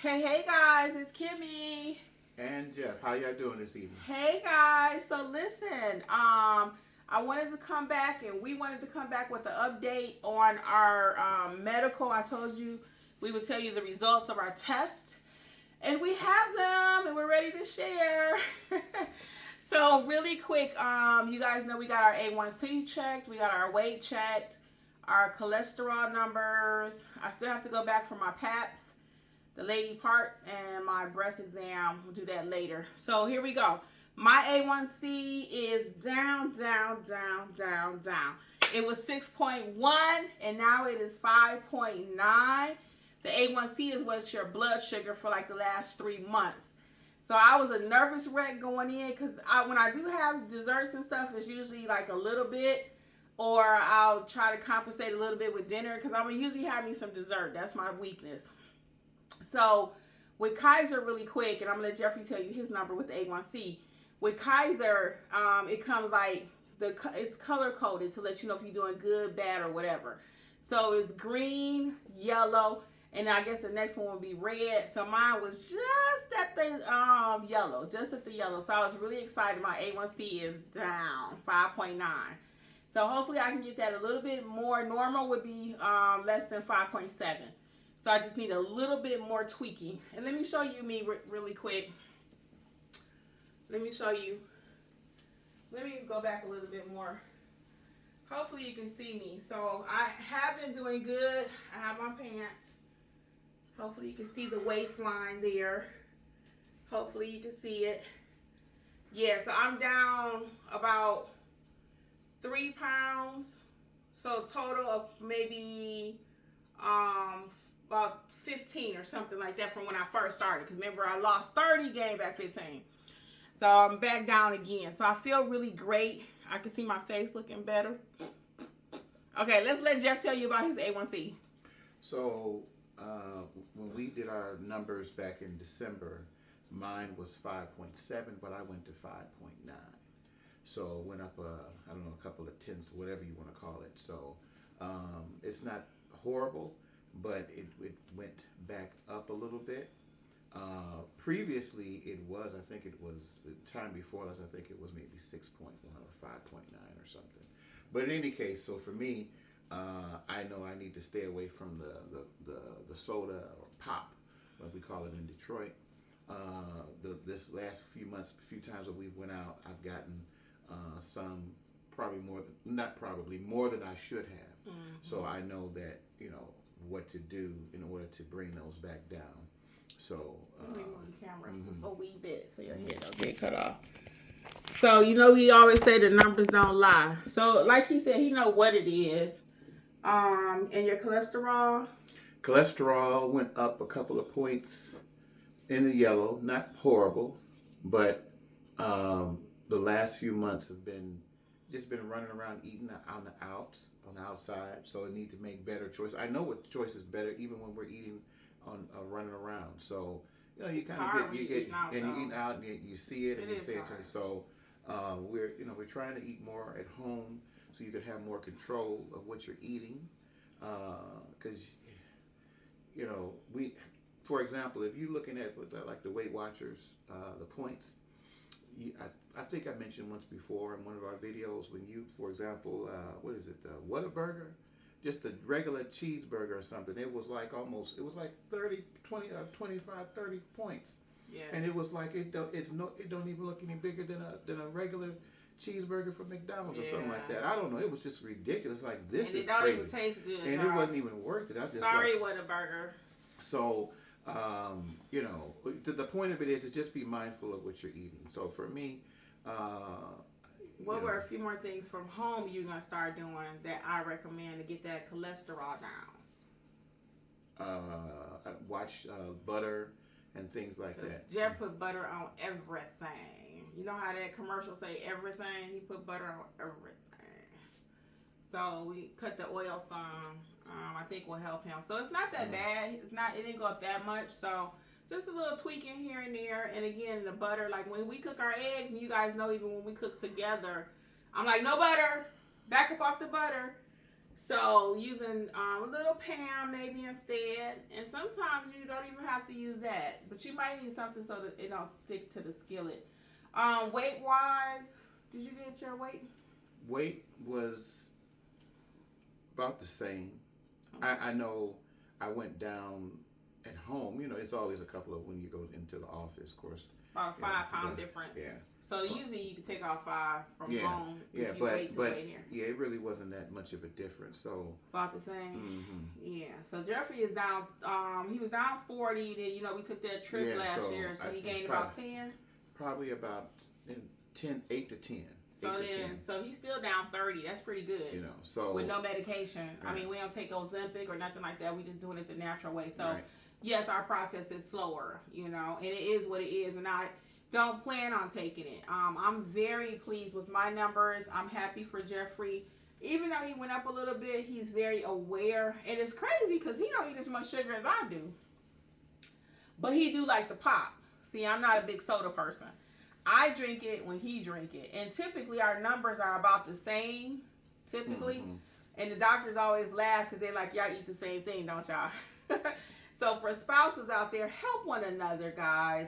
Hey guys, it's Kimmi and Jeff. How y'all doing this evening? Hey guys, so listen, I wanted to come back and we wanted to come back with an update on our medical. I told you we would tell you the results of our test, and we have them and we're ready to share. So really quick, you guys know we got our A1C checked, we got our weight checked, our cholesterol numbers. I still have to go back for my PAPs, the lady parts, and my breast exam. We'll do that later. So here we go. My A1C is down. It was 6.1 and now it is 5.9. The A1C is what's your blood sugar for like the last 3 months. So I was a nervous wreck going in because when I do have desserts and stuff, it's usually like a little bit, or I'll try to compensate a little bit with dinner because I'm usually having some dessert. That's my weakness. So with Kaiser, really quick, and I'm gonna let Jeffrey tell you his number with the A1C. With Kaiser, it comes like it's color coded to let you know if you're doing good, bad, or whatever. So it's green, yellow, and I guess the next one will be red. So mine was just at the yellow, just at the yellow. So I was really excited. My A1C is down 5.9. So hopefully I can get that a little bit more. Normal would be less than 5.7. So I just need a little bit more tweaking. And let me show you me really quick. Let me show you. Let me go back a little bit more. Hopefully you can see me. So I have been doing good. I have my pants. Hopefully you can see the waistline there. Hopefully you can see it. Yeah, so I'm down about 3 pounds. So total of maybe about 15 or something like that from when I first started. Because remember, I lost 30, gained back 15. So I'm back down again. So I feel really great. I can see my face looking better. Okay, let's let Jeff tell you about his A1C. So when we did our numbers back in December, mine was 5.7, but I went to 5.9. So went up a couple of tenths, whatever you want to call it. So it's not horrible, but it went back up a little bit. Previously it was, I think it was the time before this, I think it was maybe 6.1 or 5.9 or something. But in any case, so for me, I know I need to stay away from the soda or pop, what we call it in Detroit. This last few months, a few times that we went out, I've gotten some, probably more than I should have. Mm-hmm. So I know that, what to do in order to bring those back down. So let me move the camera a wee bit so your head don't get cut off. So we always say the numbers don't lie. So like he said, he know what it is. And your cholesterol? Cholesterol went up a couple of points in the yellow. Not horrible, but the last few months have been running around eating on the outside. So I need to make better choices. I know what choice is better, even when we're eating on running around. So you kind of get and you eat out and you see it and you say it. So we're trying to eat more at home so you can have more control of what you're eating. Because we, for example, if you're looking at like the Weight Watchers, the points. I think I mentioned once before in one of our videos when you, for example, what is it, the Whataburger? Just a regular cheeseburger or something. It was like 30, 20, 25, 30 points. Yeah. And it was like it don't even look any bigger than a regular cheeseburger from McDonald's or something like that. I don't know. It was just ridiculous. Like, this is crazy. And it don't even taste good. And it wasn't even worth it. I just sorry, Whataburger. So, the point of it is to just be mindful of what you're eating. So for me, what were a few more things from home you're going to start doing that I recommend to get that cholesterol down? Watch butter and things like that. Jeff put butter on everything. You know how that commercial say everything? He put butter on everything. So we cut the oil some. I think will help him. So it's not that bad. It didn't go up that much. So just a little tweaking here and there. And again, the butter, like when we cook our eggs, and you guys know even when we cook together, I'm like, no butter. Back up off the butter. So using a little Pam maybe instead, and sometimes you don't even have to use that, but you might need something so that it don't stick to the skillet. Weight wise, did you get your weight? Weight was about the same. Okay. I know I went down at home. You know, it's always a couple of when you go into the office, of course. About a 5-pound difference. Yeah. So usually you can take off 5 from home. Yeah, but yeah, it really wasn't that much of a difference. So about the same. Mm-hmm. Yeah. So Jeffrey is down. He was down 40. Then we took that trip last year, so he gained about 10. Probably about 8 to 10. So he's still down 30. That's pretty good. You know, so with no medication. Right. I mean, we don't take Ozempic or nothing like that. We just doing it the natural way. So right. Yes, our process is slower. You know, and it is what it is. And I don't plan on taking it. I'm very pleased with my numbers. I'm happy for Jeffrey. Even though he went up a little bit, he's very aware. And it's crazy because he don't eat as much sugar as I do. But he do like the pop. See, I'm not a big soda person. I drink it when he drink it. And typically our numbers are about the same, typically. Mm-hmm. And the doctors always laugh because they're like, y'all eat the same thing, don't y'all? So for spouses out there, help one another, guys.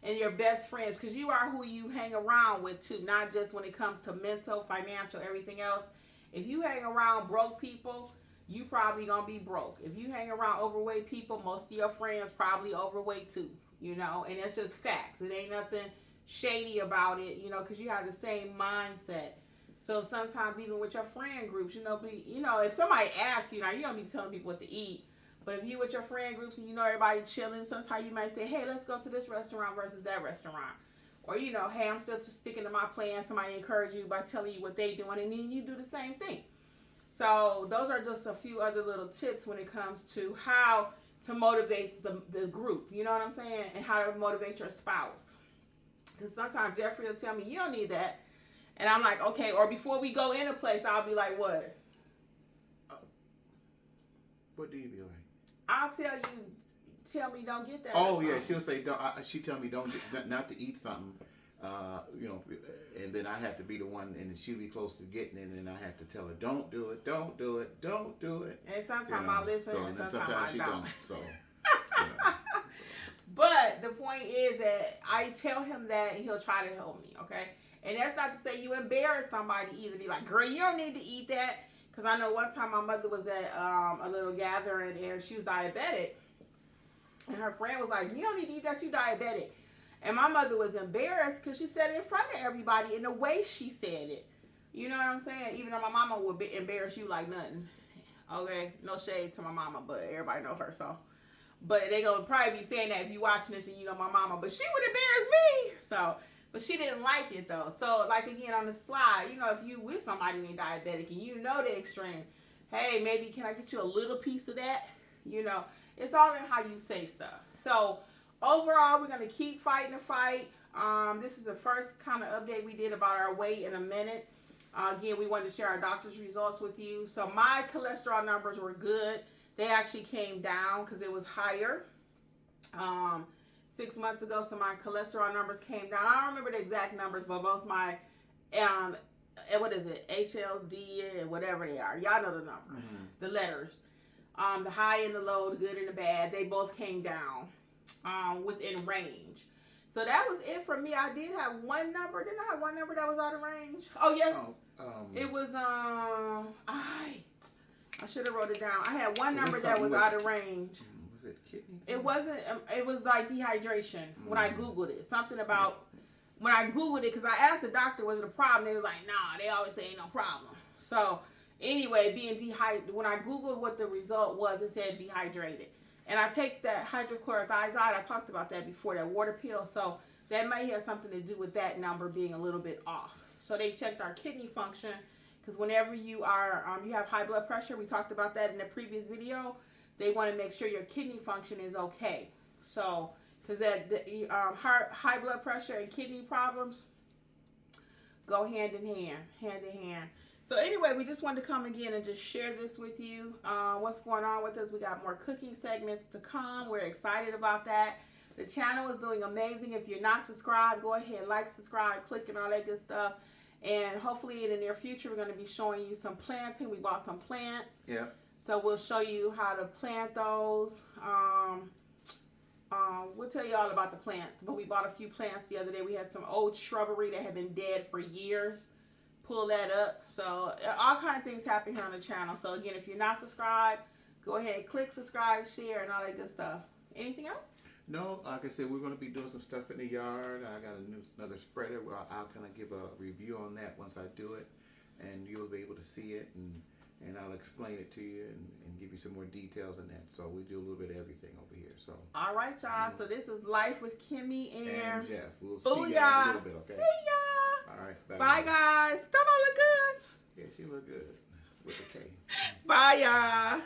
And your best friends, because you are who you hang around with too, not just when it comes to mental, financial, everything else. If you hang around broke people, you probably gonna be broke. If you hang around overweight people, most of your friends probably overweight too, you know, and it's just facts. It ain't nothing shady about it, you know, because you have the same mindset. So sometimes even with your friend groups, if somebody asks you, now you don't be telling people what to eat, but if you with your friend groups and you know everybody chilling, sometimes you might say, hey, let's go to this restaurant versus that restaurant. Or, hey, I'm still sticking to my plan. Somebody encourage you by telling you what they doing, and then you do the same thing. So those are just a few other little tips when it comes to how to motivate the group. You know what I'm saying? And how to motivate your spouse. Because sometimes Jeffrey will tell me, you don't need that. And I'm like, okay. Or before we go in a place, I'll be like, what? What do you be like? I'll tell me don't get that. Oh yeah, she'll say don't. She tell me not to eat something, and then I have to be the one, and she'll be close to getting it, and I have to tell her don't do it, don't do it, don't do it. And sometimes I listen, and sometimes I don't. So. But the point is that I tell him that, and he'll try to help me. Okay, and that's not to say you embarrass somebody either. Be like, girl, you don't need to eat that. Because I know one time my mother was at a little gathering and she was diabetic. And her friend was like, you don't need to eat that, you diabetic. And my mother was embarrassed because she said it in front of everybody in the way she said it. You know what I'm saying? Even though my mama would embarrass you like nothing. Okay? No shade to my mama, but everybody know her, so. But they going to probably be saying that if you watching this and you know my mama. But she would embarrass me. So. But she didn't like it though. So like again on the slide, if you with somebody named diabetic and you know the extreme, hey, maybe can I get you a little piece of that? It's all in how you say stuff. So overall, we're gonna keep fighting the fight. This is the first kind of update we did about our weight in a minute. Again, we wanted to share our doctor's results with you. So my cholesterol numbers were good. They actually came down because it was higher. 6 months ago, so my cholesterol numbers came down. I don't remember the exact numbers, but both my, HLD and whatever they are. Y'all know the numbers, the letters. The high and the low, the good and the bad, they both came down within range. So that was it for me. I did have one number. Didn't I have one number that was out of range? Oh, yes. It was, I should have wrote it down. I had one number that was out of range. Was it kidney? It wasn't. It was like dehydration. When I Googled it, something about when I Googled it, because I asked the doctor, was it a problem? They was like, nah. They always say ain't no problem. So anyway, being dehydrated. When I Googled what the result was, it said dehydrated. And I take that hydrochlorothiazide. I talked about that before, that water pill. So that may have something to do with that number being a little bit off. So they checked our kidney function, because whenever you are you have high blood pressure, we talked about that in the previous video. They want to make sure your kidney function is okay. So, because high blood pressure and kidney problems go hand in hand. So anyway, we just wanted to come again and just share this with you. What's going on with us? We got more cooking segments to come. We're excited about that. The channel is doing amazing. If you're not subscribed, go ahead, like, subscribe, click, and all that good stuff. And hopefully in the near future, we're going to be showing you some planting. We bought some plants. Yeah. So we'll show you how to plant those. We'll tell you all about the plants. But we bought a few plants the other day. We had some old shrubbery that had been dead for years. Pull that up. So all kind of things happen here on the channel. So again, if you're not subscribed, go ahead, click subscribe, share, and all that good stuff. Anything else? No, like I said, we're going to be doing some stuff in the yard. I got another spreader where I'll kind of give a review on that once I do it, and you'll be able to see it, and I'll explain it to you and give you some more details on that. So we do a little bit of everything over here. So all right, y'all. So this is Life with Kimmi and Jeff. We'll see you in a little bit, okay? See ya. All right. Bye, guys. Don't I look good? Yeah, she look good with the K. Bye, y'all.